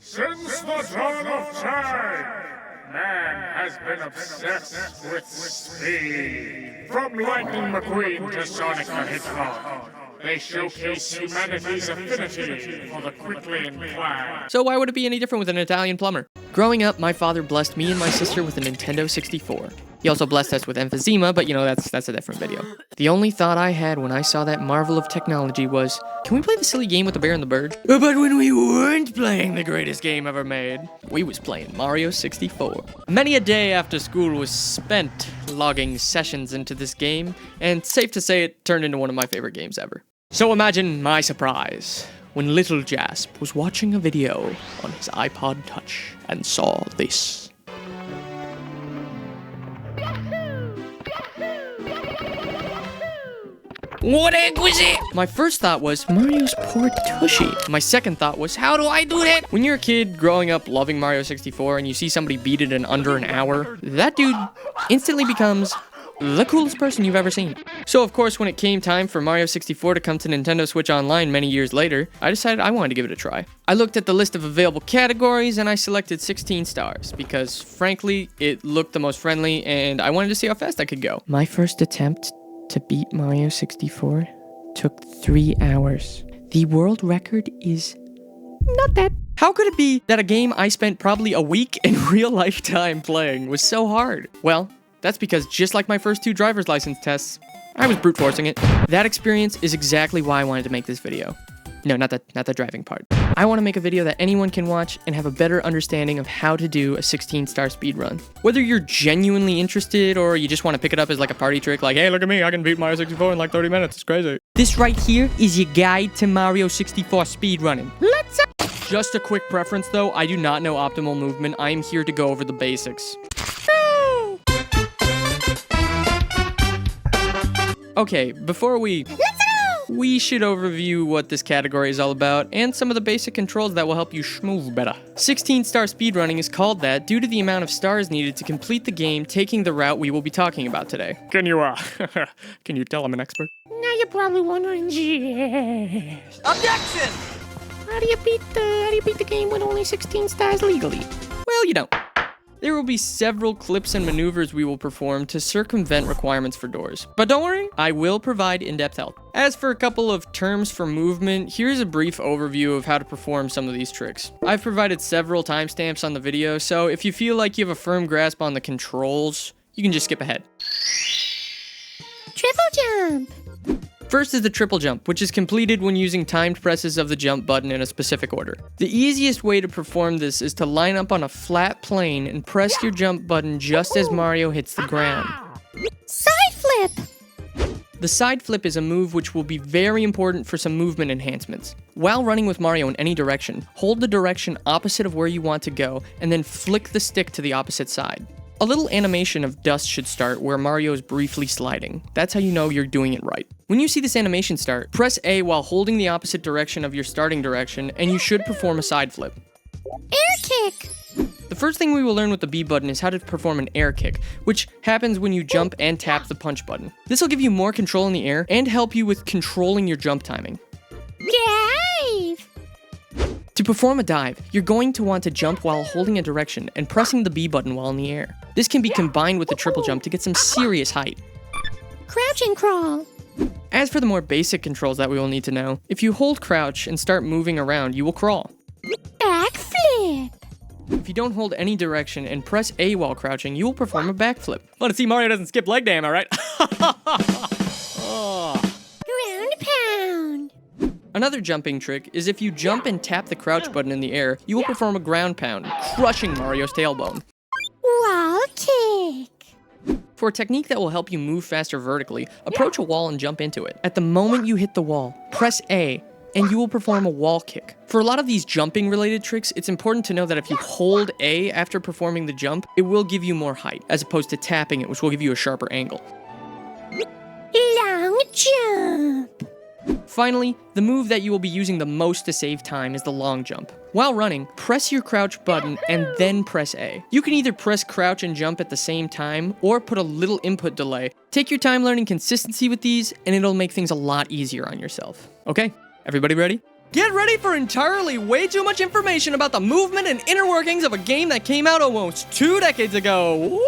Since the dawn of time, man has been obsessed with speed. From Lightning McQueen to Sonic the Hedgehog, they showcase humanity's affinity for the quickly inclined. So why would it be any different with an Italian plumber? Growing up, my father blessed me and my sister with a Nintendo 64. He also blessed us with emphysema, but you know, that's a different video. The only thought I had when I saw that marvel of technology was, can we play the silly game with the bear and the bird? But when we weren't playing the greatest game ever made, we was playing Mario 64. Many a day after school was spent logging sessions into this game, and safe to say it turned into one of my favorite games ever. So imagine my surprise when little Jasp was watching a video on his iPod Touch and saw this. What egg was it? My first thought was, Mario's poor tushy. My second thought was, how do I do that? When you're a kid growing up loving Mario 64 and you see somebody beat it in under an hour, that dude instantly becomes the coolest person you've ever seen. So of course, when it came time for Mario 64 to come to Nintendo Switch Online many years later, I decided I wanted to give it a try. I looked at the list of available categories and I selected 16 stars because frankly, it looked the most friendly and I wanted to see how fast I could go. My first attempt to beat Mario 64 took 3 hours. The world record is not that. How could it be that a game I spent probably a week in real life time playing was so hard? Well, that's because just like my first 2 driver's license tests, I was brute forcing it. That experience is exactly why I wanted to make this video. No, not the driving part. I want to make a video that anyone can watch and have a better understanding of how to do a 16-star speedrun. Whether you're genuinely interested or you just want to pick it up as like a party trick, like, hey, look at me, I can beat Mario 64 in like 30 minutes, it's crazy. This right here is your guide to Mario 64 speedrunning. Let's go! Just a quick preference though, I do not know optimal movement. I am here to go over the basics. Okay, before we should overview what this category is all about and some of the basic controls that will help you schmoove better. 16-star speedrunning is called that due to the amount of stars needed to complete the game taking the route we will be talking about today. Can you tell I'm an expert? Now you're probably wondering, yes. Objection! How do you beat the game with only 16 stars legally? Well, you don't. There will be several clips and maneuvers we will perform to circumvent requirements for doors. But don't worry, I will provide in-depth help. As for a couple of terms for movement, here's a brief overview of how to perform some of these tricks. I've provided several timestamps on the video, so if you feel like you have a firm grasp on the controls, you can just skip ahead. Triple jump! First is the triple jump, which is completed when using timed presses of the jump button in a specific order. The easiest way to perform this is to line up on a flat plane and press your jump button just as Mario hits the ground. Side flip! The side flip is a move which will be very important for some movement enhancements. While running with Mario in any direction, hold the direction opposite of where you want to go, and then flick the stick to the opposite side. A little animation of dust should start where Mario is briefly sliding. That's how you know you're doing it right. When you see this animation start, press A while holding the opposite direction of your starting direction, and you should perform a side flip. Air kick! The first thing we will learn with the B button is how to perform an air kick, which happens when you jump and tap the punch button. This will give you more control in the air and help you with controlling your jump timing. Dive! To perform a dive, you're going to want to jump while holding a direction and pressing the B button while in the air. This can be combined with the triple jump to get some serious height. Crouch and crawl! As for the more basic controls that we will need to know, if you hold crouch and start moving around, you will crawl. Backflip! If you don't hold any direction and press A while crouching, you will perform a backflip. Want to see Mario doesn't skip leg day, am I right? Oh. Ground pound! Another jumping trick is if you jump and tap the crouch button in the air, you will perform a ground pound, crushing Mario's tailbone. Wall kick! For a technique that will help you move faster vertically, approach a wall and jump into it. At the moment you hit the wall, press A, and you will perform a wall kick. For a lot of these jumping related tricks, it's important to know that if you hold A after performing the jump, it will give you more height, as opposed to tapping it, which will give you a sharper angle. Long jump! Finally, the move that you will be using the most to save time is the long jump. While running, press your crouch button and then press A. You can either press crouch and jump at the same time or put a little input delay. Take your time learning consistency with these and it'll make things a lot easier on yourself. Okay, everybody ready? Get ready for entirely way too much information about the movement and inner workings of a game that came out almost 2 decades ago. Woo!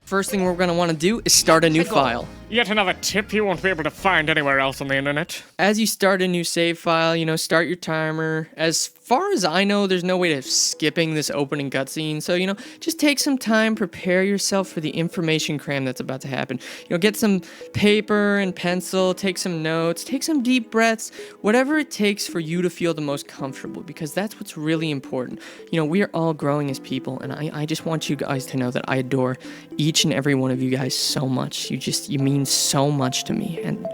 First thing we're gonna wanna do is start a new file. Yet another tip you won't be able to find anywhere else on the internet. As you start a new save file, start your timer. As far as I know, there's no way of skipping this opening cutscene, so, just take some time, prepare yourself for the information cram that's about to happen. Get some paper and pencil, take some notes, take some deep breaths, whatever it takes for you to feel the most comfortable, because that's what's really important. We are all growing as people, and I just want you guys to know that I adore each and every one of you guys so much. You mean so much to me, and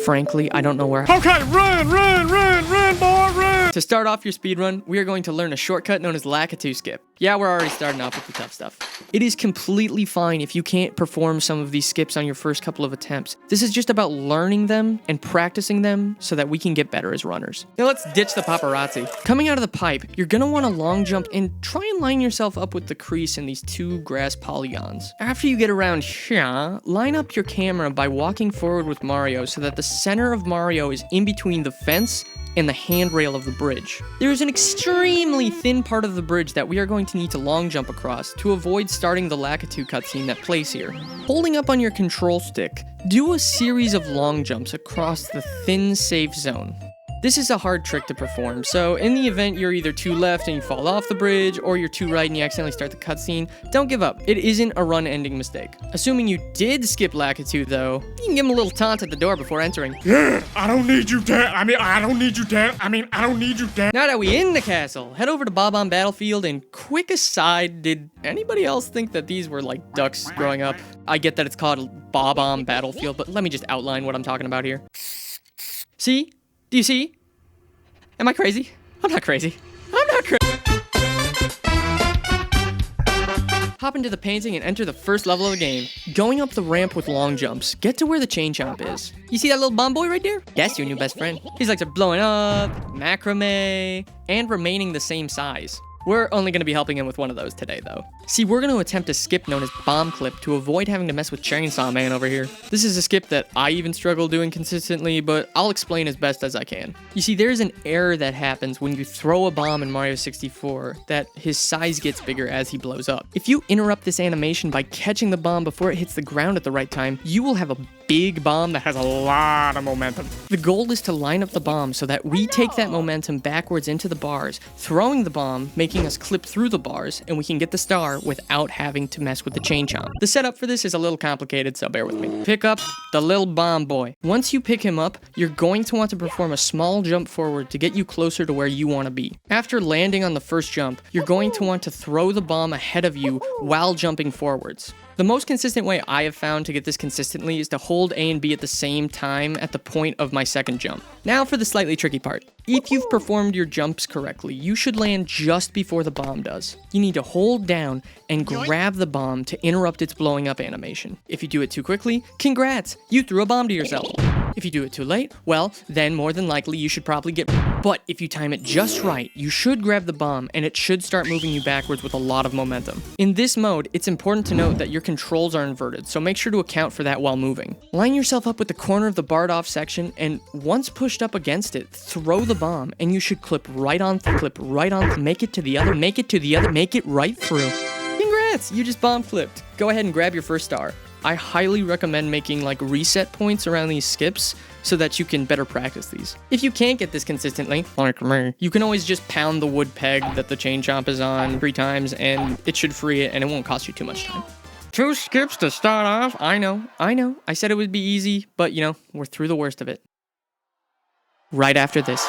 frankly, I don't know where. Okay, run, boy, run! To start off your speedrun, we are going to learn a shortcut known as Lakitu Skip. Yeah, we're already starting off with the tough stuff. It is completely fine if you can't perform some of these skips on your first couple of attempts. This is just about learning them and practicing them so that we can get better as runners. Now let's ditch the paparazzi. Coming out of the pipe, you're gonna want to long jump and try and line yourself up with the crease in these 2 grass polygons. After you get around here, line up your camera by walking forward with Mario so that the center of Mario is in between the fence and the handrail of the bridge. There is an extremely thin part of the bridge that we are going to need to long jump across to avoid starting the Lakitu cutscene that plays here. Holding up on your control stick, do a series of long jumps across the thin safe zone. This is a hard trick to perform, so in the event you're either too left and you fall off the bridge, or you're too right and you accidentally start the cutscene, don't give up. It isn't a run-ending mistake. Assuming you did skip Lakitu, though, you can give him a little taunt at the door before entering. Yeah, I don't need you dead. I don't need you dead. Now that we in the castle, head over to Bob-omb Battlefield, and quick aside, did anybody else think that these were like ducks growing up? I get that it's called Bob-omb Battlefield, but let me just outline what I'm talking about here. See? Do you see? Am I crazy? I'm not crazy. Hop into the painting and enter the first level of the game. Going up the ramp with long jumps, get to where the chain jump is. You see that little bomb boy right there? That's your new best friend. His legs are blowing up, macrame, and remaining the same size. We're only going to be helping him with one of those today, though. See, we're going to attempt a skip known as Bomb Clip to avoid having to mess with Chainsaw Man over here. This is a skip that I even struggle doing consistently, but I'll explain as best as I can. You see, there's an error that happens when you throw a bomb in Mario 64 that his size gets bigger as he blows up. If you interrupt this animation by catching the bomb before it hits the ground at the right time, you will have a big bomb that has a lot of momentum. The goal is to line up the bomb so that we take that momentum backwards into the bars, throwing the bomb, making us clip through the bars, and we can get the star without having to mess with the chain chomp. The setup for this is a little complicated, so bear with me. Pick up the little bomb boy. Once you pick him up, you're going to want to perform a small jump forward to get you closer to where you want to be. After landing on the first jump, you're going to want to throw the bomb ahead of you while jumping forwards. The most consistent way I have found to get this consistently is to hold A and B at the same time at the point of my second jump. Now for the slightly tricky part. If you've performed your jumps correctly, you should land just before the bomb does. You need to hold down and grab the bomb to interrupt its blowing up animation. If you do it too quickly, congrats, you threw a bomb to yourself. If you do it too late, well, then more than likely you should probably get... But if you time it just right, you should grab the bomb and it should start moving you backwards with a lot of momentum. In this mode, it's important to note that your controls are inverted, so make sure to account for that while moving. Line yourself up with the corner of the barred off section, and once pushed up against it, throw the bomb, and you should clip right on, make it to the other, make it right through. Congrats, you just bomb flipped. Go ahead and grab your first star. I highly recommend making like reset points around these skips so that you can better practice these. If you can't get this consistently, like me, you can always just pound the wood peg that the chain chomp is on 3 times and it should free it and it won't cost you too much time. 2 skips to start off. I know. I said it would be easy, but we're through the worst of it. Right after this.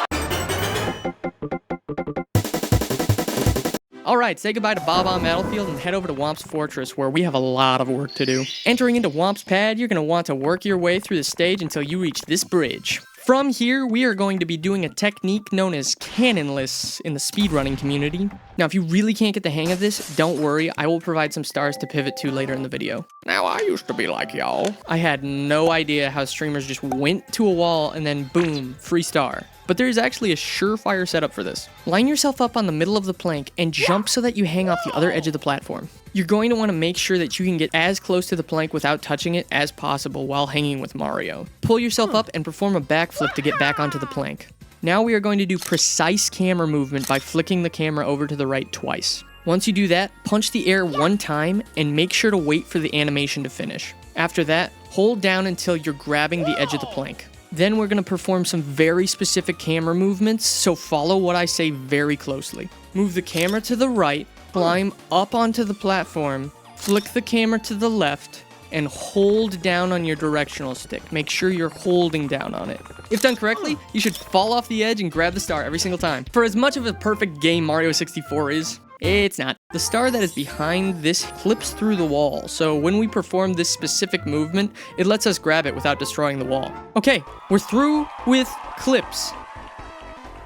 Alright, say goodbye to Bob-omb Battlefield and head over to Whomps Fortress, where we have a lot of work to do. Entering into Whomp's Pad, you're going to want to work your way through the stage until you reach this bridge. From here, we are going to be doing a technique known as Cannonless in the speedrunning community. Now, if you really can't get the hang of this, don't worry, I will provide some stars to pivot to later in the video. Now, I used to be like y'all. I had no idea how streamers just went to a wall and then boom, free star. but there is actually a surefire setup for this. Line yourself up on the middle of the plank and jump so that you hang off the other edge of the platform. You're going to want to make sure that you can get as close to the plank without touching it as possible while hanging with Mario. Pull yourself up and perform a backflip to get back onto the plank. Now we are going to do precise camera movement by flicking the camera over to the right twice. Once you do that, punch the air one time and make sure to wait for the animation to finish. After that, hold down until you're grabbing the edge of the plank. Then we're going to perform some very specific camera movements, so follow what I say very closely. Move the camera to the right, climb up onto the platform, flick the camera to the left, and hold down on your directional stick. Make sure you're holding down on it. If done correctly, you should fall off the edge and grab the star every single time. For as much of a perfect game Mario 64 is, it's not. The star that is behind this clips through the wall, so when we perform this specific movement, it lets us grab it without destroying the wall. Okay, we're through with clips.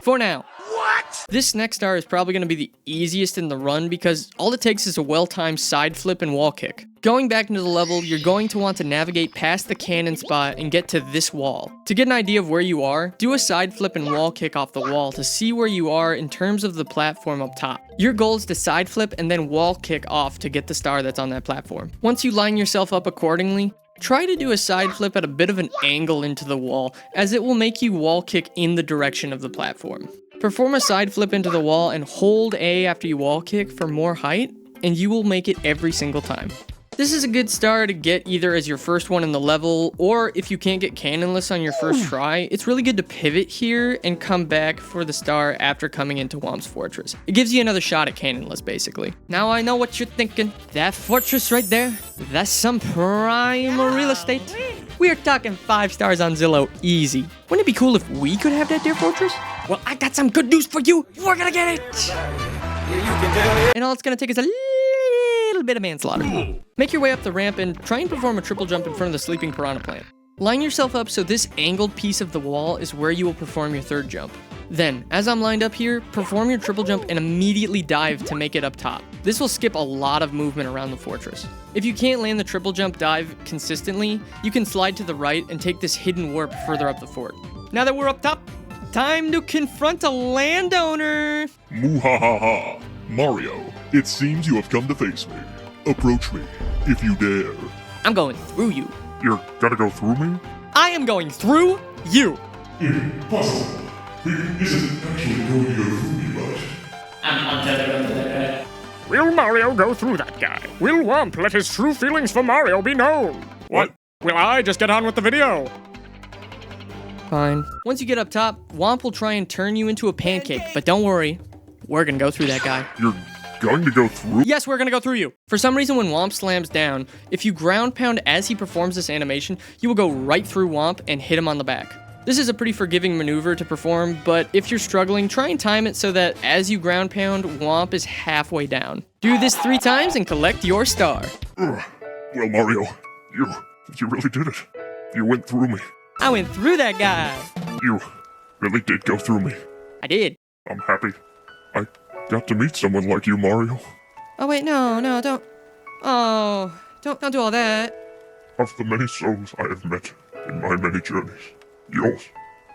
For now. What? This next star is probably going to be the easiest in the run because all it takes is a well-timed side flip and wall kick. Going back into the level, you're going to want to navigate past the cannon spot and get to this wall. To get an idea of where you are, do a side flip and wall kick off the wall to see where you are in terms of the platform up top. Your goal is to side flip and then wall kick off to get the star that's on that platform. Once you line yourself up accordingly, try to do a side flip at a bit of an angle into the wall, as it will make you wall kick in the direction of the platform. Perform a side flip into the wall and hold A after you wall kick for more height, and you will make it every single time. This is a good star to get either as your first one in the level, or if you can't get Cannonless on your first try, it's really good to pivot here and come back for the star after coming into Whomps Fortress. It gives you another shot at Cannonless, basically. Now I know what you're thinking. That fortress right there, that's some prime real estate. We are talking 5 stars on Zillow, easy. Wouldn't it be cool if we could have that there fortress? Well, I got some good news for you. We're gonna get it. And all it's gonna take is a little bit of manslaughter. Make your way up the ramp and try and perform a triple jump in front of the sleeping piranha plant. Line yourself up so this angled piece of the wall is where you will perform your third jump. Then, as I'm lined up here, perform your triple jump and immediately dive to make it up top. This will skip a lot of movement around the fortress. If you can't land the triple jump dive consistently, you can slide to the right and take this hidden warp further up the fort. Now that we're up top, time to confront a landowner! Muhahaha. Mario, it seems you have come to face me. Approach me, if you dare. I'm going through you. You're gonna go through me? I am going through you! Impossible. It isn't actually going to go through me, but... I'm telling you that guy. Will Mario go through that guy? Will Whomp let his true feelings for Mario be known? What? Will I just get on with the video? Fine. Once you get up top, Whomp will try and turn you into a pancake, but don't worry. We're gonna go through that guy. You're going to go through? Yes, we're gonna go through you. For some reason, when Whomp slams down, if you ground pound as he performs this animation, you will go right through Whomp and hit him on the back. This is a pretty forgiving maneuver to perform, but if you're struggling, try and time it so that as you ground pound, Whomp is halfway down. Do this 3 times and collect your star. Well, Mario, you really did it. You went through me. I went through that guy. You really did go through me. I did. I'm happy. I got to meet someone like you, Mario. Oh wait, no, don't. Oh, don't do all that. Of the many souls I have met in my many journeys, yours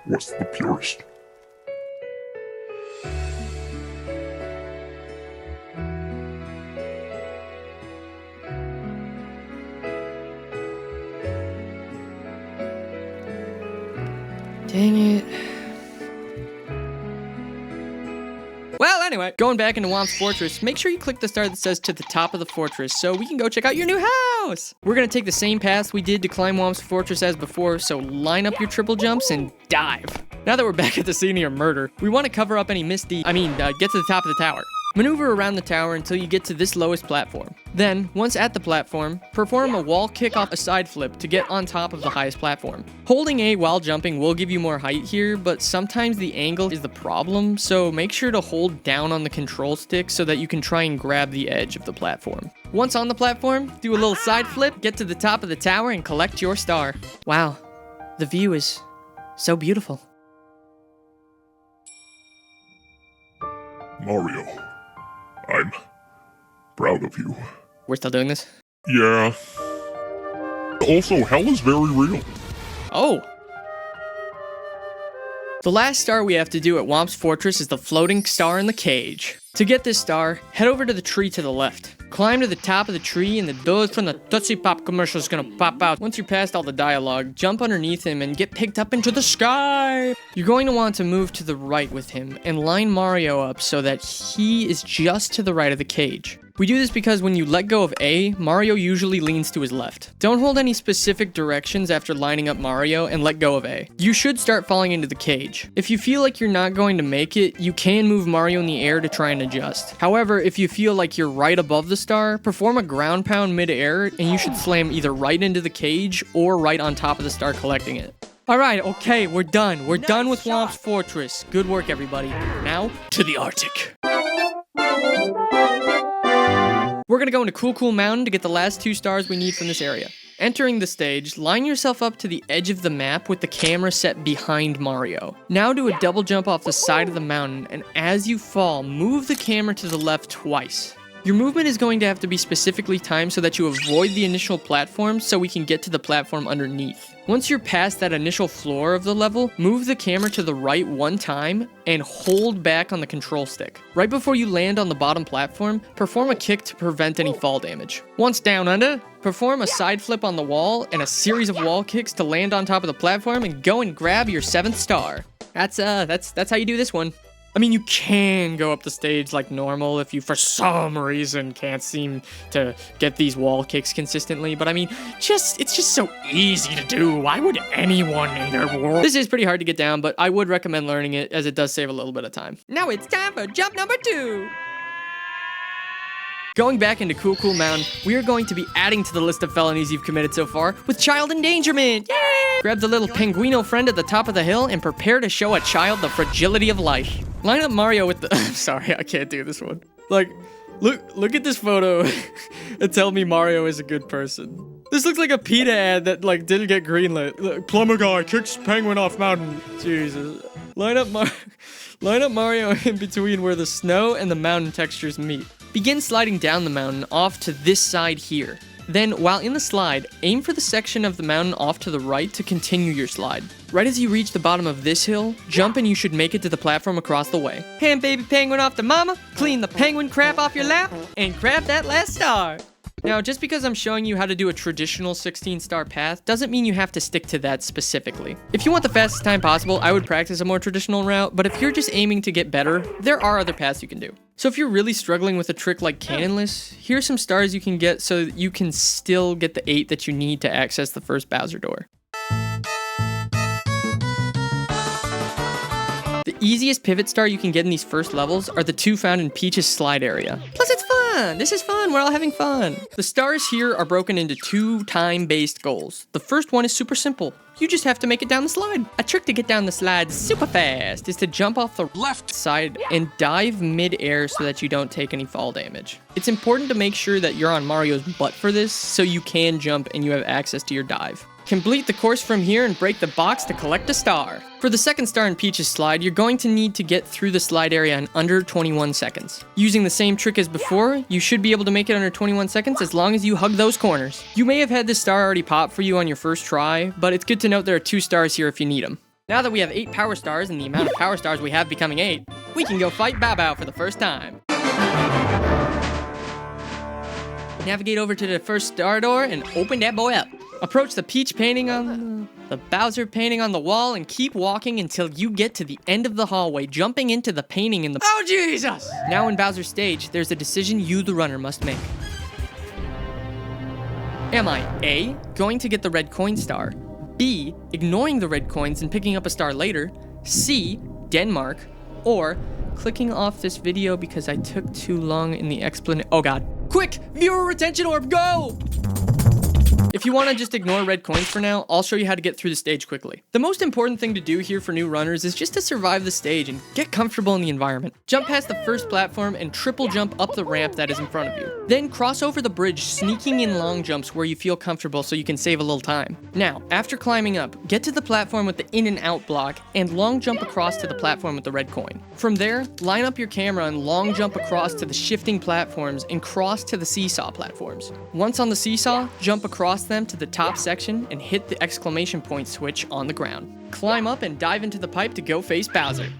was the purest. Dang it. Well, anyway, going back into Whomps Fortress, make sure you click the star that says to the top of the fortress so we can go check out your new house. We're gonna take the same path we did to climb Whomps Fortress as before, so line up your triple jumps and dive. Now that we're back at the scene of your murder, we want to cover up any get to the top of the tower. Maneuver around the tower until you get to this lowest platform. Then, once at the platform, perform a wall kick off a side flip to get on top of the highest platform. Holding A while jumping will give you more height here, but sometimes the angle is the problem, so make sure to hold down on the control stick so that you can try and grab the edge of the platform. Once on the platform, do a little side flip, get to the top of the tower, and collect your star. Wow, the view is so beautiful. Mario, I'm proud of you. We're still doing this? Yeah. Also, hell is very real. Oh. The last star we have to do at Whomps Fortress is the floating star in the cage. To get this star, head over to the tree to the left. Climb to the top of the tree and the dude from the Tootsie Pop commercial is gonna pop out. Once you're past all the dialogue, jump underneath him and get picked up into the sky. You're going to want to move to the right with him and line Mario up so that he is just to the right of the cage. We do this because when you let go of A, Mario usually leans to his left. Don't hold any specific directions after lining up Mario and let go of A. You should start falling into the cage. If you feel like you're not going to make it, you can move Mario in the air to try and adjust. However, if you feel like you're right above the star, perform a ground pound mid-air and you should slam either right into the cage or right on top of the star collecting it. Alright, okay, we're done. We're done with Whomps Fortress. Good work, everybody. Now, to the Arctic. We're gonna go into Cool Mountain to get the last 2 stars we need from this area. Entering the stage, line yourself up to the edge of the map with the camera set behind Mario. Now do a double jump off the side of the mountain, and as you fall, move the camera to the left twice. Your movement is going to have to be specifically timed so that you avoid the initial platform so we can get to the platform underneath. Once you're past that initial floor of the level, move the camera to the right 1 time and hold back on the control stick. Right before you land on the bottom platform, perform a kick to prevent any fall damage. Once down under, perform a side flip on the wall and a series of wall kicks to land on top of the platform and go and grab your 7th star. That's how you do this one. I mean, you can go up the stage like normal if you, for some reason, can't seem to get these wall kicks consistently, but I mean, it's just so easy to do. Why would anyone in their world? This is pretty hard to get down, but I would recommend learning it as it does save a little bit of time. Now it's time for jump number 2. Going back into Cool Mountain, we are going to be adding to the list of felonies you've committed so far with child endangerment. Yay! Grab the little penguino friend at the top of the hill and prepare to show a child the fragility of life. Line up Mario with the... I'm sorry, I can't do this one. Like, look at this photo and tell me Mario is a good person. This looks like a PETA ad that, like, didn't get greenlit. Look, plumber guy kicks penguin off mountain. Jesus. Line up Mario in between where the snow and the mountain textures meet. Begin sliding down the mountain off to this side here. Then, while in the slide, aim for the section of the mountain off to the right to continue your slide. Right as you reach the bottom of this hill, jump and you should make it to the platform across the way. Hand baby penguin off to mama, clean the penguin crap off your lap, and grab that last star. Now, just because I'm showing you how to do a traditional 16-star path doesn't mean you have to stick to that specifically. If you want the fastest time possible, I would practice a more traditional route, but if you're just aiming to get better, there are other paths you can do. So if you're really struggling with a trick like Cannonless, here's some stars you can get so that you can still get the 8 that you need to access the first Bowser door. The easiest pivot star you can get in these first levels are the 2 found in Peach's slide area. Plus it's fun! This is fun, we're all having fun! The stars here are broken into 2 time-based goals. The first one is super simple. You just have to make it down the slide. A trick to get down the slide super fast is to jump off the left side and dive mid-air so that you don't take any fall damage. It's important to make sure that you're on Mario's butt for this so you can jump and you have access to your dive. Complete the course from here and break the box to collect a star. For the second star in Peach's slide, you're going to need to get through the slide area in under 21 seconds. Using the same trick as before, you should be able to make it under 21 seconds as long as you hug those corners. You may have had this star already pop for you on your first try, but it's good to note there are 2 stars here if you need them. Now that we have 8 power stars and the amount of power stars we have becoming 8, we can go fight Bao for the first time. Navigate over to the first star door and open that boy up. Approach the Peach painting on the Bowser painting on the wall and keep walking until you get to the end of the hallway, jumping into the painting in the... Oh, Jesus! Now in Bowser's stage, there's a decision you, the runner, must make. Am I A, going to get the red coin star, B, ignoring the red coins and picking up a star later, C, Denmark, or clicking off this video because I took too long in the explanation... Oh, God. Quick! Viewer retention orb, go! If you want to just ignore red coins for now, I'll show you how to get through the stage quickly. The most important thing to do here for new runners is just to survive the stage and get comfortable in the environment. Jump past the first platform and triple jump up the ramp that is in front of you. Then cross over the bridge, sneaking in long jumps where you feel comfortable so you can save a little time. Now, after climbing up, get to the platform with the in and out block and long jump across to the platform with the red coin. From there, line up your camera and long jump across to the shifting platforms and cross to the seesaw platforms. Once on the seesaw, jump across them to the top section and hit the exclamation point switch on the ground. Climb up and dive into the pipe to go face Bowser.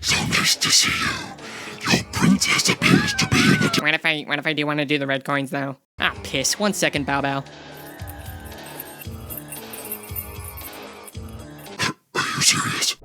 So nice to see you. Your princess appears to be in a... What if I do want to do the red coins though? Ah, piss. 1 second, Bow Bow. Are you serious?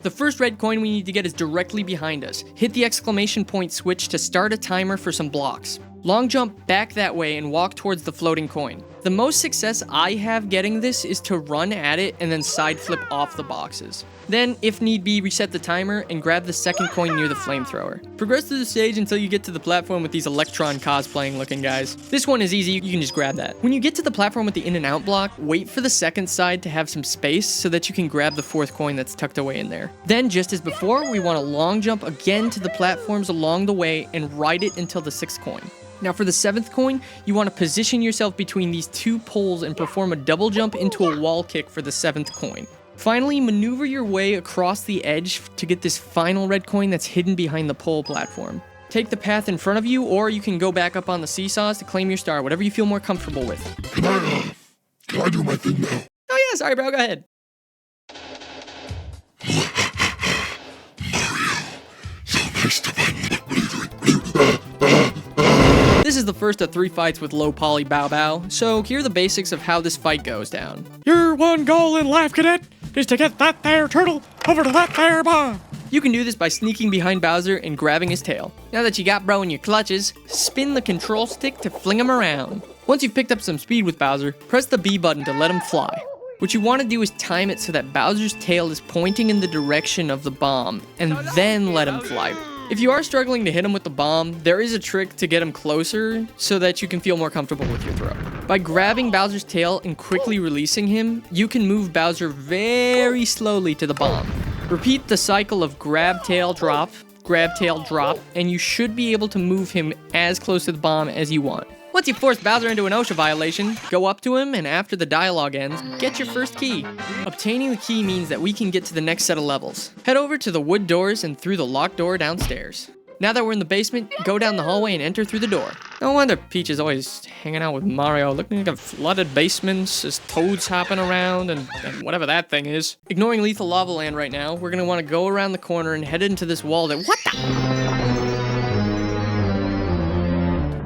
The first red coin we need to get is directly behind us. Hit the exclamation point switch to start a timer for some blocks. Long jump back that way and walk towards the floating coin. The most success I have getting this is to run at it and then side flip off the boxes. Then, if need be, reset the timer and grab the second coin near the flamethrower. Progress through the stage until you get to the platform with these Electron cosplaying looking guys. This one is easy, you can just grab that. When you get to the platform with the in and out block, wait for the second side to have some space so that you can grab the fourth coin that's tucked away in there. Then, just as before, we want to long jump again to the platforms along the way and ride it until the sixth coin. Now for the seventh coin, you want to position yourself between these two poles and perform a double jump into a wall kick for the seventh coin. Finally, maneuver your way across the edge to get this final red coin that's hidden behind the pole platform. Take the path in front of you, or you can go back up on the seesaws to claim your star, whatever you feel more comfortable with. Can I do my thing now? Oh yeah, sorry bro, go ahead. So nice to find... This is the first of 3 fights with low poly Bow Bow, so here are the basics of how this fight goes down. Your one goal in life, cadet, is to get that there turtle over to that there bomb. You can do this by sneaking behind Bowser and grabbing his tail. Now that you got bro in your clutches, spin the control stick to fling him around. Once you've picked up some speed with Bowser, press the B button to let him fly. What you want to do is time it so that Bowser's tail is pointing in the direction of the bomb, and then let him fly. If you are struggling to hit him with the bomb, there is a trick to get him closer so that you can feel more comfortable with your throw. By grabbing Bowser's tail and quickly releasing him, you can move Bowser very slowly to the bomb. Repeat the cycle of grab, tail, drop, and you should be able to move him as close to the bomb as you want. Once you force Bowser into an OSHA violation, go up to him, and after the dialogue ends, get your first key. Obtaining the key means that we can get to the next set of levels. Head over to the wood doors and through the locked door downstairs. Now that we're in the basement, go down the hallway and enter through the door. No wonder Peach is always hanging out with Mario, looking at flooded basements, as toads hopping around, and whatever that thing is. Ignoring Lethal Lava Land right now, we're gonna want to go around the corner and head into this wall that— what the—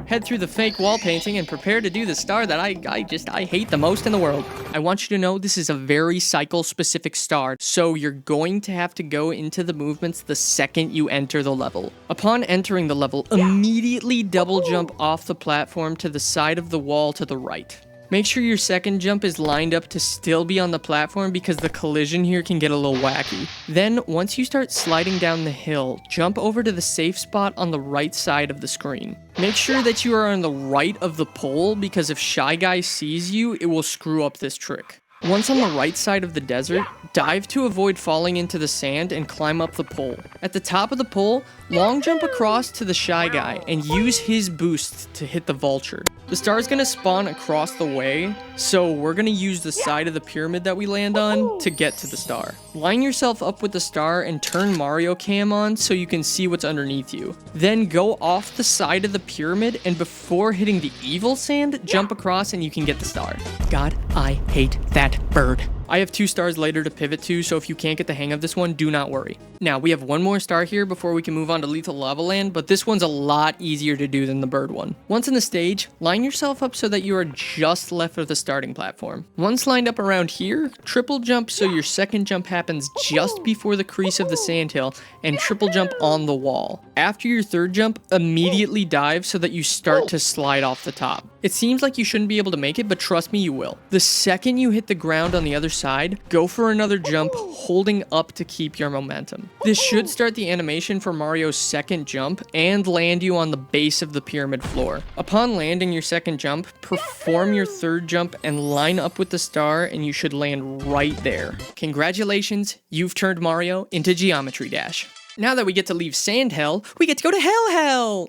Head through the fake wall painting and prepare to do the star that I hate the most in the world. I want you to know this is a very cycle-specific star, so you're going to have to go into the movements the second you enter the level. Upon entering the level, immediately double jump off the platform to the side of the wall to the right. Make sure your second jump is lined up to still be on the platform because the collision here can get a little wacky. Then, once you start sliding down the hill, jump over to the safe spot on the right side of the screen. Make sure that you are on the right of the pole because if Shy Guy sees you, it will screw up this trick. Once on the right side of the desert, dive to avoid falling into the sand and climb up the pole. At the top of the pole, long jump across to the Shy Guy and use his boost to hit the vulture. The star is going to spawn across the way, so we're going to use the side of the pyramid that we land on to get to the star. Line yourself up with the star and turn Mario Cam on so you can see what's underneath you. Then go off the side of the pyramid and before hitting the evil sand, jump across and you can get the star. God, I hate that bird. I have 2 stars later to pivot to, so if you can't get the hang of this one, do not worry. Now, we have 1 more star here before we can move on to Lethal Lava Land, but this one's a lot easier to do than the bird one. Once in the stage, line yourself up so that you are just left of the starting platform. Once lined up around here, triple jump so your second jump happens just before the crease of the sandhill, and triple jump on the wall. After your third jump, immediately dive so that you start to slide off the top. It seems like you shouldn't be able to make it, but trust me, you will. The second you hit the ground on the other side, go for another jump, holding up to keep your momentum. This should start the animation for Mario's second jump and land you on the base of the pyramid floor. Upon landing your second jump, perform your third jump and line up with the star and you should land right there. Congratulations, you've turned Mario into Geometry Dash. Now that we get to leave Sand Hell, we get to go to Hell!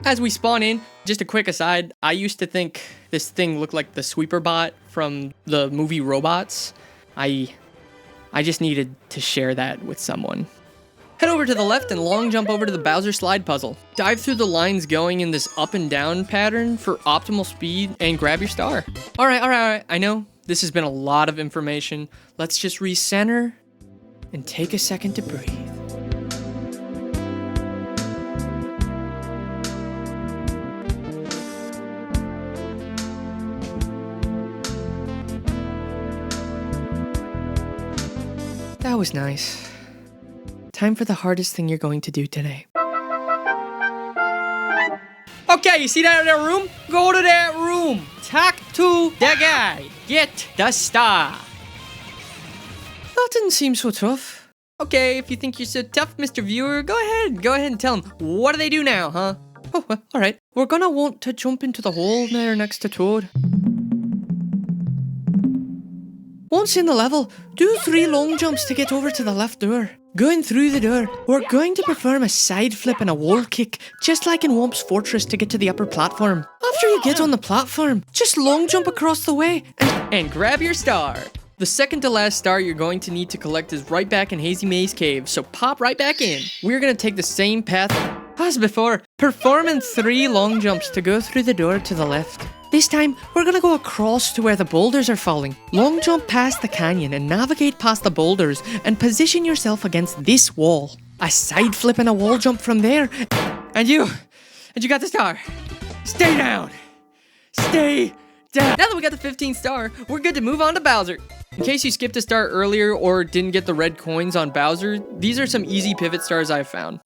As we spawn in, just a quick aside, I used to think this thing looked like the sweeper bot from the movie Robots. I I just needed to share that with someone. Head over to the left and long jump over to the Bowser slide puzzle. Dive through the lines going in this up and down pattern for optimal speed and grab your star. All right. I know this has been a lot of information. Let's just recenter and take a second to breathe. That was nice. Time for the hardest thing you're going to do today. Okay, you see that room? Go to that room. Talk to the guy. Get the star. That didn't seem so tough. Okay, if you think you're so tough, Mr. Viewer, go ahead and tell him. What do they do now, huh? Oh, well, alright. We're gonna want to jump into the hole there next to Toad. Once in the level, do 3 long jumps to get over to the left door. Going through the door, we're going to perform a side flip and a wall kick, just like in Whomps Fortress to get to the upper platform. After you get on the platform, just long jump across the way and grab your star. The second to last star you're going to need to collect is right back in Hazy Maze Cave, so pop right back in. We're going to take the same path as before, performing 3 long jumps to go through the door to the left. This time, we're gonna go across to where the boulders are falling. Long jump past the canyon and navigate past the boulders and position yourself against this wall. A side flip and a wall jump from there. And you got the star. Stay down. Stay down. Now that we got the 15th star, we're good to move on to Bowser. In case you skipped a star earlier or didn't get the red coins on Bowser, these are some easy pivot stars I've found.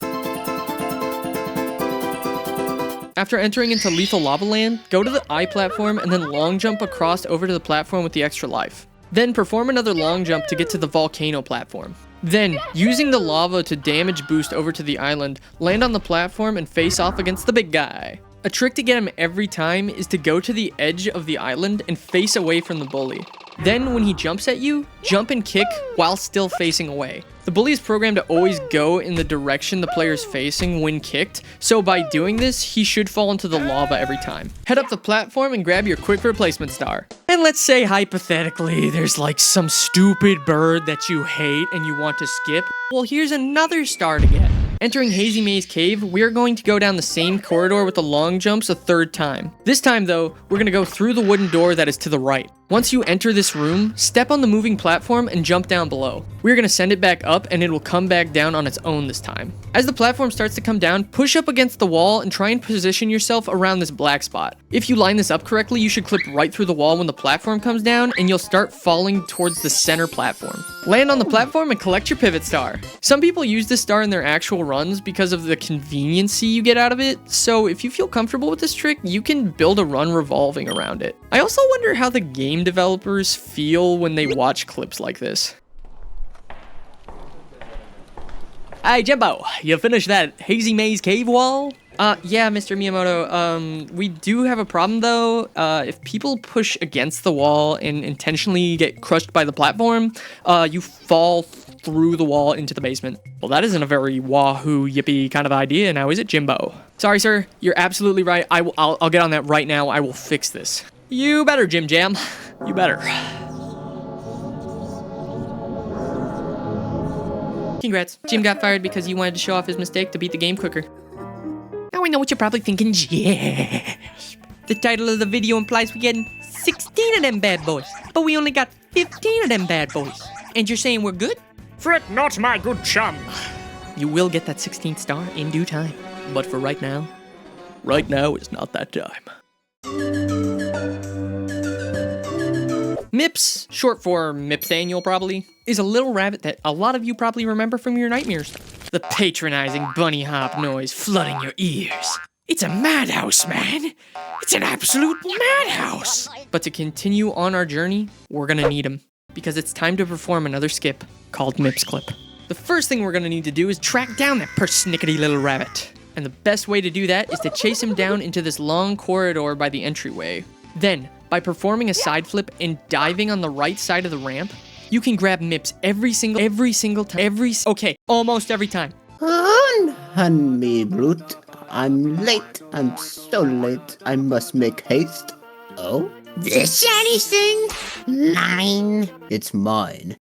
After entering into Lethal Lava Land, go to the I platform and then long jump across over to the platform with the extra life. Then perform another long jump to get to the volcano platform. Then, using the lava to damage boost over to the island, land on the platform and face off against the big guy. A trick to get him every time is to go to the edge of the island and face away from the bully. Then, when he jumps at you, jump and kick while still facing away. The bully is programmed to always go in the direction the player is facing when kicked, so by doing this, he should fall into the lava every time. Head up the platform and grab your quick replacement star. And let's say hypothetically, there's like some stupid bird that you hate and you want to skip. Well, here's another star to get. Entering Hazy Maze Cave, we're going to go down the same corridor with the long jumps a 3rd time. This time though, we're gonna go through the wooden door that is to the right. Once you enter this room, step on the moving platform and jump down below. We're gonna send it back up and it will come back down on its own this time. As the platform starts to come down, push up against the wall and try and position yourself around this black spot. If you line this up correctly, you should clip right through the wall when the platform comes down and you'll start falling towards the center platform. Land on the platform and collect your pivot star. Some people use this star in their actual runs because of the conveniency you get out of it, so if you feel comfortable with this trick, you can build a run revolving around it. I also wonder how the game developers feel when they watch clips like this. Hey Jimbo, you finished that Hazy Maze Cave wall? Yeah, Mr. Miyamoto, we do have a problem though. If people push against the wall and intentionally get crushed by the platform, you fall through the wall into the basement. Well, that isn't a very wahoo yippee kind of idea now, is it, Jimbo? Sorry, sir, you're absolutely right. I'll get on that right now. I will fix this. You better, Jim Jam. You better. Congrats. Jim got fired because he wanted to show off his mistake to beat the game quicker. Now I know what you're probably thinking. Yes. The title of the video implies we're getting 16 of them bad boys, but we only got 15 of them bad boys. And you're saying we're good? Fret not, my good chum. You will get that 16th star in due time. But for right now is not that time. Mips, short for Mips Annual probably, is a little rabbit that a lot of you probably remember from your nightmares. The patronizing bunny hop noise flooding your ears. It's a madhouse, man. It's an absolute madhouse. But to continue on our journey, we're gonna need him, because it's time to perform another skip called Mips Clip. The first thing we're gonna need to do is track down that persnickety little rabbit. And the best way to do that is to chase him down into this long corridor by the entryway. Then, by performing a side flip and diving on the right side of the ramp, you can grab Mips almost every time. On me, brute. I'm late. I'm so late. I must make haste. Oh? The shiny thing? Mine. It's mine.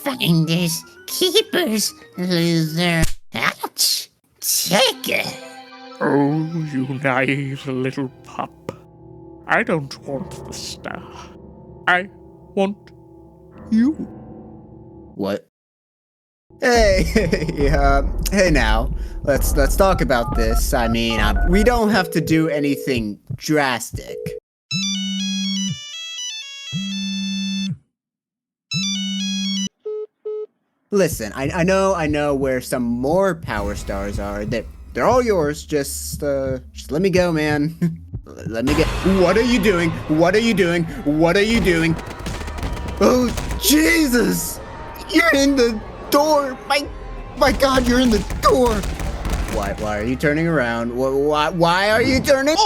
Finders, keepers, loser. Ouch! Take it! Oh, you naive little pup. I don't want the star. I want you. What? Hey now. Let's talk about this. I mean, we don't have to do anything drastic. Listen, I know where some more power stars are. They're all yours. Just let me go, man. Let me get. What are you doing? What are you doing? What are you doing? Oh, Jesus! You're in the door. My God, you're in the door. Why are you turning around? Why are you turning?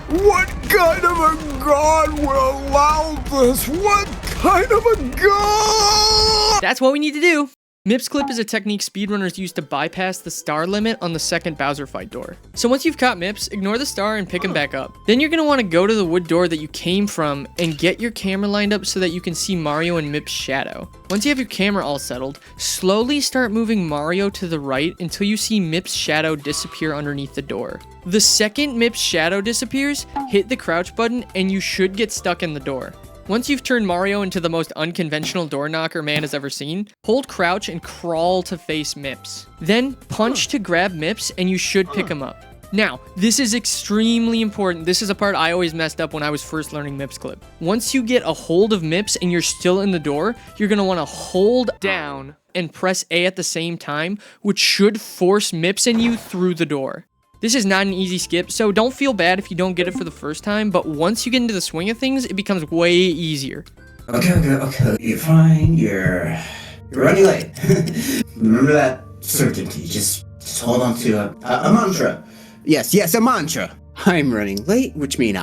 What kind of a god will allow this? What kind of a god? That's what we need to do. Mips Clip is a technique speedrunners use to bypass the star limit on the second Bowser fight door. So once you've caught Mips, ignore the star and pick him back up. Then you're going to want to go to the wood door that you came from and get your camera lined up so that you can see Mario and Mips' shadow. Once you have your camera all settled, slowly start moving Mario to the right until you see Mips' shadow disappear underneath the door. The second Mips' shadow disappears, hit the crouch button and you should get stuck in the door. Once you've turned Mario into the most unconventional door knocker man has ever seen, hold crouch and crawl to face Mips. Then punch to grab Mips and you should pick him up. Now, this is extremely important. This is a part I always messed up when I was first learning Mips Clip. Once you get a hold of Mips and you're still in the door, you're gonna wanna hold down and press A at the same time, which should force Mips and you through the door. This is not an easy skip, so don't feel bad if you don't get it for the first time, but once you get into the swing of things, it becomes way easier. Okay, you're fine, you're running late. Remember that certainty, just hold on to a mantra. Yes, a mantra. I'm running late, which means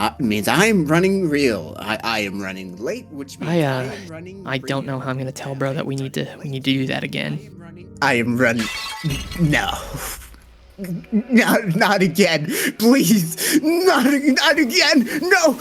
I'm running real. I am running late, which means I am running I don't know how I'm gonna tell bro that we need to do that again. I am running. No. Not again. Please. Not again. No.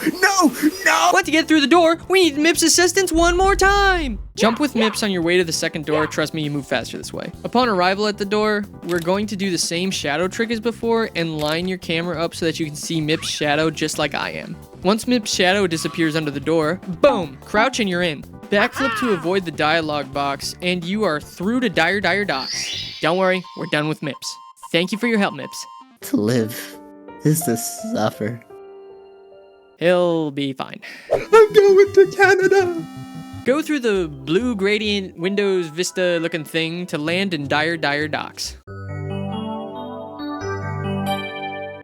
Once you get through the door, we need Mips' assistance one more time. Jump with Mips on your way to the second door. Trust me, you move faster this way. Upon arrival at the door, we're going to do the same shadow trick as before and line your camera up so that you can see Mips' shadow just like I am. Once Mips' shadow disappears under the door, boom, crouch and you're in. Backflip to avoid the dialogue box and you are through to Dire Docks. Don't worry, we're done with Mips. Thank you for your help, Mips. To live is to suffer. He'll be fine. I'm going to Canada. Go through the blue gradient Windows Vista looking thing to land in Dire Docks.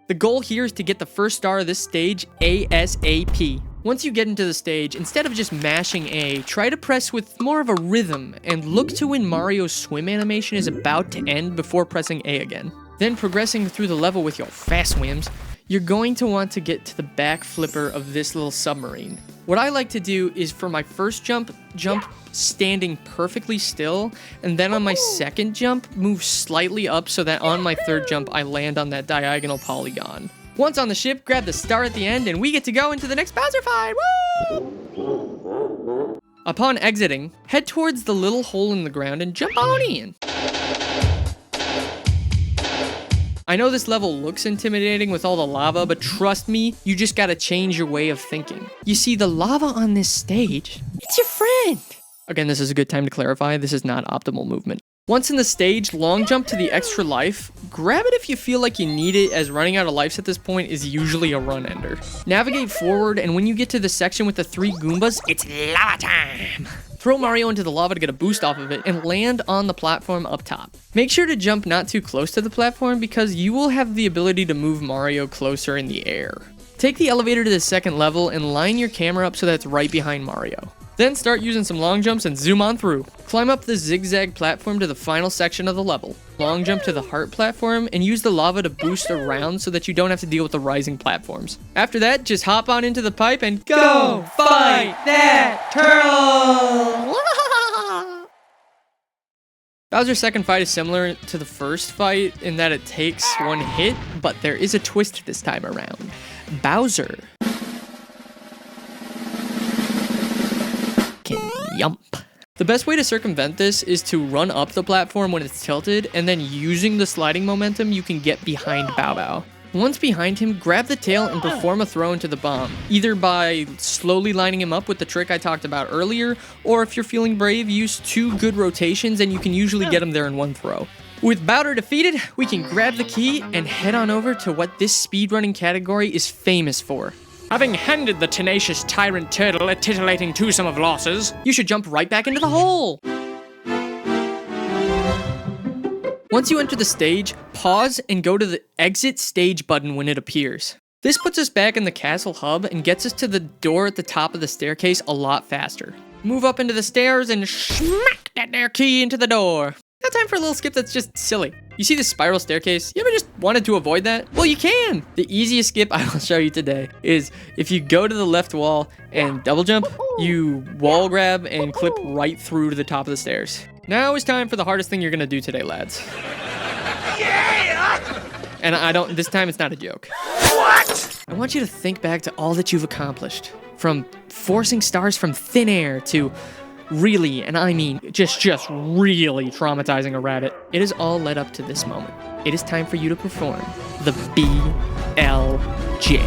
The goal here is to get the first star of this stage ASAP. Once you get into the stage, instead of just mashing A, try to press with more of a rhythm and look to when Mario's swim animation is about to end before pressing A again. Then progressing through the level with your fast swims, you're going to want to get to the back flipper of this little submarine. What I like to do is for my first jump standing perfectly still, and then on my second jump, move slightly up so that on my third jump, I land on that diagonal polygon. Once on the ship, grab the star at the end, and we get to go into the next Bowser fight! Woo! Upon exiting, head towards the little hole in the ground and jump on in. I know this level looks intimidating with all the lava, but trust me, you just gotta change your way of thinking. You see, the lava on this stage, it's your friend. Again, this is a good time to clarify, this is not optimal movement. Once in the stage, long jump to the extra life. Grab it if you feel like you need it, as running out of lives at this point is usually a run ender. Navigate forward, and when you get to the section with the 3 Goombas, it's lava time! Throw Mario into the lava to get a boost off of it, and land on the platform up top. Make sure to jump not too close to the platform because you will have the ability to move Mario closer in the air. Take the elevator to the second level and line your camera up so that it's right behind Mario. Then start using some long jumps and zoom on through. Climb up the zigzag platform to the final section of the level. Long jump to the heart platform and use the lava to boost around so that you don't have to deal with the rising platforms. After that, just hop on into the pipe and go fight that turtle! Bowser's second fight is similar to the first fight in that it takes one hit, but there is a twist this time around. Bowser can Yump. The best way to circumvent this is to run up the platform when it's tilted, and then using the sliding momentum, you can get behind Bao Bao. Once behind him, grab the tail and perform a throw into the bomb, either by slowly lining him up with the trick I talked about earlier, or if you're feeling brave, use 2 good rotations and you can usually get him there in 1 throw. With Bowder defeated, we can grab the key and head on over to what this speedrunning category is famous for. Having handed the tenacious tyrant turtle a titillating twosome of losses, you should jump right back into the hole! Once you enter the stage, pause and go to the exit stage button when it appears. This puts us back in the castle hub and gets us to the door at the top of the staircase a lot faster. Move up into the stairs and smack that there key into the door. Now time for a little skip that's just silly. You see this spiral staircase? You ever just wanted to avoid that? Well, you can! The easiest skip I will show you today is if you go to the left wall and double jump, you wall grab and clip right through to the top of the stairs. Now is time for the hardest thing you're gonna do today, lads. Yeah! And this time it's not a joke. What? I want you to think back to all that you've accomplished. From forcing stars from thin air to really, and I mean just really traumatizing a rabbit. It has all led up to this moment. It is time for you to perform the BLJ.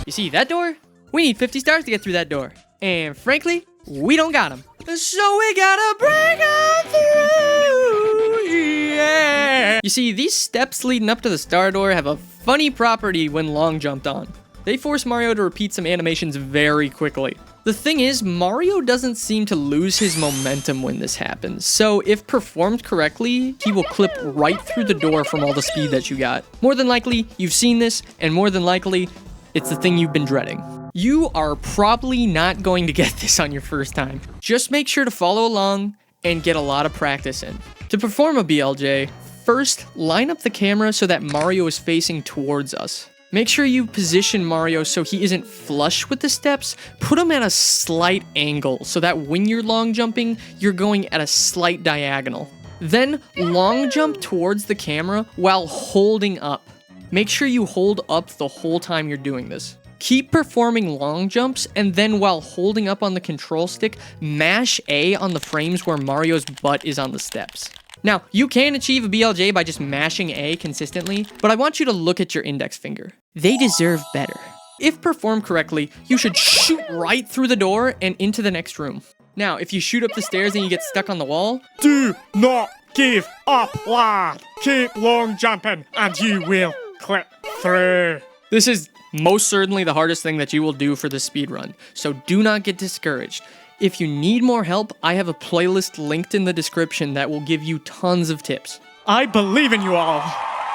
You see that door? We need 50 stars to get through that door. And frankly, we don't got them. So we gotta break on through, yeah! You see, these steps leading up to the star door have a funny property when long jumped on. They force Mario to repeat some animations very quickly. The thing is, Mario doesn't seem to lose his momentum when this happens, so if performed correctly, he will clip right through the door from all the speed that you got. More than likely, you've seen this, and more than likely, it's the thing you've been dreading. You are probably not going to get this on your first time. Just make sure to follow along and get a lot of practice in. To perform a BLJ, first line up the camera so that Mario is facing towards us. Make sure you position Mario so he isn't flush with the steps. Put him at a slight angle so that when you're long jumping, you're going at a slight diagonal. Then long jump towards the camera while holding up. Make sure you hold up the whole time you're doing this. Keep performing long jumps, and then while holding up on the control stick, mash A on the frames where Mario's butt is on the steps. Now, you can achieve a BLJ by just mashing A consistently, but I want you to look at your index finger. They deserve better. If performed correctly, you should shoot right through the door and into the next room. Now, if you shoot up the stairs and you get stuck on the wall, Do not give up, lad. Keep long jumping and you will clip through. this is most certainly the hardest thing that you will do for this speedrun, so do not get discouraged. If you need more help, I have a playlist linked in the description that will give you tons of tips. I believe in you all.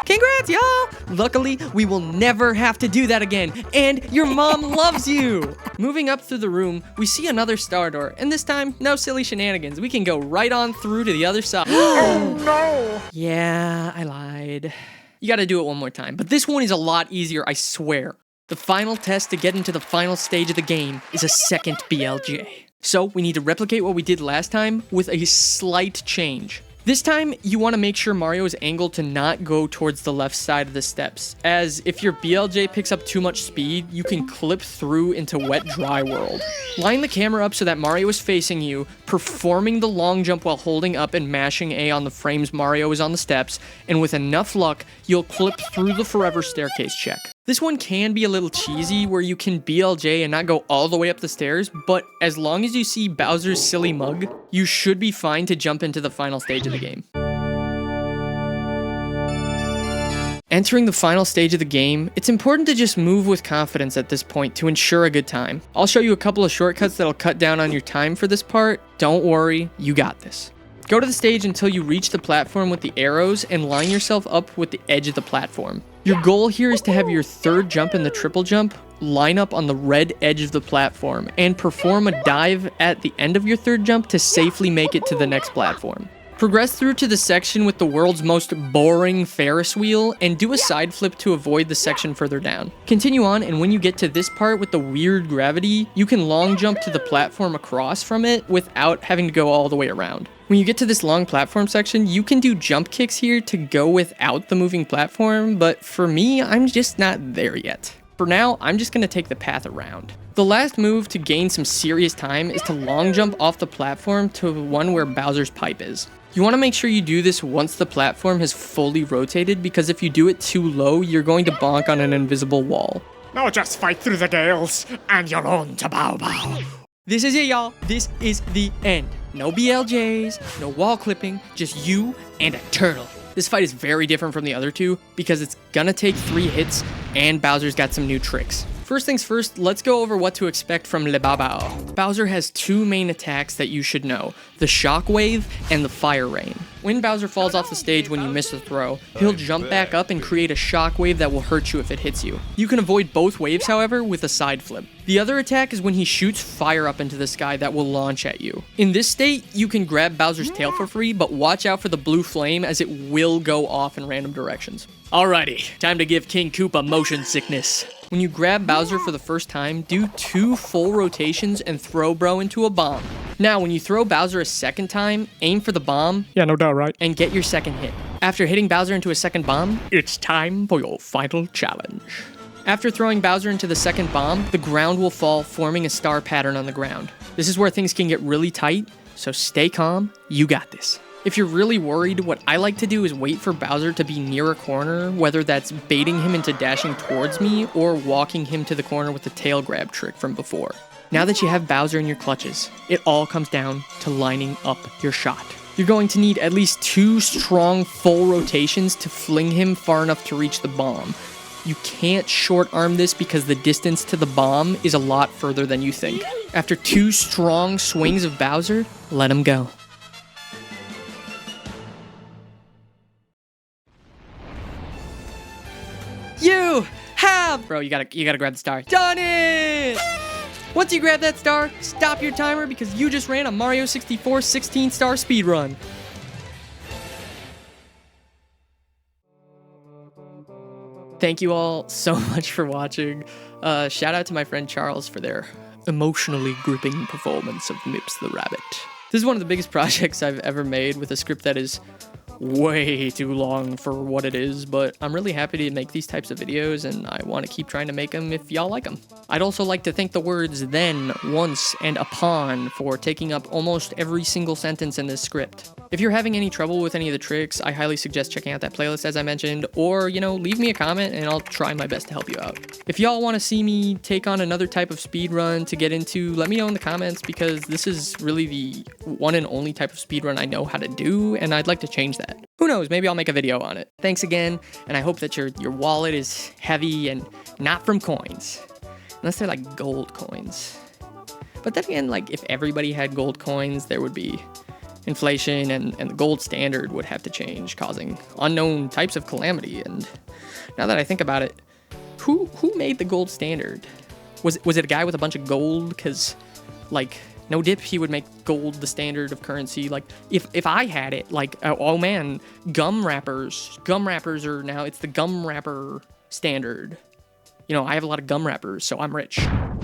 Congrats, y'all! Luckily, we will never have to do that again, and your mom loves you! Moving up through the room, we see another star door, and this time, no silly shenanigans. We can go right on through to the other side. Oh no! Yeah, I lied. You gotta do it one more time, but this one is a lot easier, I swear. The final test to get into the final stage of the game is a second BLJ. So we need to replicate what we did last time with a slight change. This time, you want to make sure Mario is angled to not go towards the left side of the steps, as if your BLJ picks up too much speed, you can clip through into wet dry world. Line the camera up so that Mario is facing you, performing the long jump while holding up and mashing A on the frames Mario is on the steps, and with enough luck, you'll clip through the forever staircase check. This one can be a little cheesy where you can BLJ and not go all the way up the stairs, but as long as you see Bowser's silly mug, you should be fine to jump into the final stage of the game. Entering the final stage of the game, it's important to just move with confidence at this point to ensure a good time. I'll show you a couple of shortcuts that'll cut down on your time for this part. Don't worry, you got this. Go to the stage until you reach the platform with the arrows and line yourself up with the edge of the platform. Your goal here is to have your third jump and the triple jump line up on the red edge of the platform and perform a dive at the end of your third jump to safely make it to the next platform. Progress through to the section with the world's most boring Ferris wheel and do a side flip to avoid the section further down. Continue on, and when you get to this part with the weird gravity, you can long jump to the platform across from it without having to go all the way around. When you get to this long platform section, you can do jump kicks here to go without the moving platform, but for me, I'm just not there yet. For now, I'm just gonna take the path around. The last move to gain some serious time is to long jump off the platform to one where Bowser's pipe is. You want to make sure you do this once the platform has fully rotated, because if you do it too low, you're going to bonk on an invisible wall. Now just fight through the gales, and you're on to Bow Bow. This is it, y'all. This is the end. No BLJs, no wall clipping, just you and a turtle. This fight is very different from the other two because it's gonna take 3 hits and Bowser's got some new tricks. First things first, let's go over what to expect from Le Bao Bao. Bowser has 2 main attacks that you should know, the Shockwave and the Fire Rain. When Bowser falls off the stage when you miss a throw, he'll jump back up and create a shockwave that will hurt you if it hits you. You can avoid both waves, however, with a side flip. The other attack is when he shoots fire up into the sky that will launch at you. In this state, you can grab Bowser's tail for free, but watch out for the blue flame as it will go off in random directions. Alrighty, time to give King Koopa motion sickness. When you grab Bowser for the first time, do 2 full rotations and throw bro into a bomb. Now, when you throw Bowser a second time, aim for the bomb. Yeah, no doubt, right? And get your second hit. After hitting Bowser into a second bomb, It's time for your final challenge. after throwing Bowser into the second bomb, the ground will fall, forming a star pattern on the ground. This is where things can get really tight, so stay calm, you got this. If you're really worried, what I like to do is wait for Bowser to be near a corner, whether that's baiting him into dashing towards me or walking him to the corner with the tail grab trick from before. Now that you have Bowser in your clutches, it all comes down to lining up your shot. You're going to need at least 2 strong full rotations to fling him far enough to reach the bomb. You can't short arm this because the distance to the bomb is a lot further than you think. After 2 strong swings of Bowser, let him go. You have, bro, you gotta grab the star. Done it! Once you grab that star, stop your timer because you just ran a Mario 64 16-star speedrun. Thank you all so much for watching. Shout out to my friend Charles for their emotionally gripping performance of Mips the Rabbit. This is one of the biggest projects I've ever made with a script that is way too long for what it is, but I'm really happy to make these types of videos and I want to keep trying to make them if y'all like them. I'd also like to thank the words then, once, and upon for taking up almost every single sentence in this script. If you're having any trouble with any of the tricks, I highly suggest checking out that playlist as I mentioned, or, leave me a comment and I'll try my best to help you out. If y'all want to see me take on another type of speedrun to get into, let me know in the comments because this is really the one and only type of speedrun I know how to do, and I'd like to change that. Who knows, maybe I'll make a video on it. Thanks again, and I hope that your wallet is heavy and not from coins. Unless they're like gold coins. But then again, if everybody had gold coins, there would be inflation and the gold standard would have to change, causing unknown types of calamity. And now that I think about it, who made the gold standard? Was it a guy with a bunch of gold? Because, no dip, he would make gold the standard of currency. If I had it, oh man, gum wrappers are now, it's the gum wrapper standard. I have a lot of gum wrappers, so I'm rich.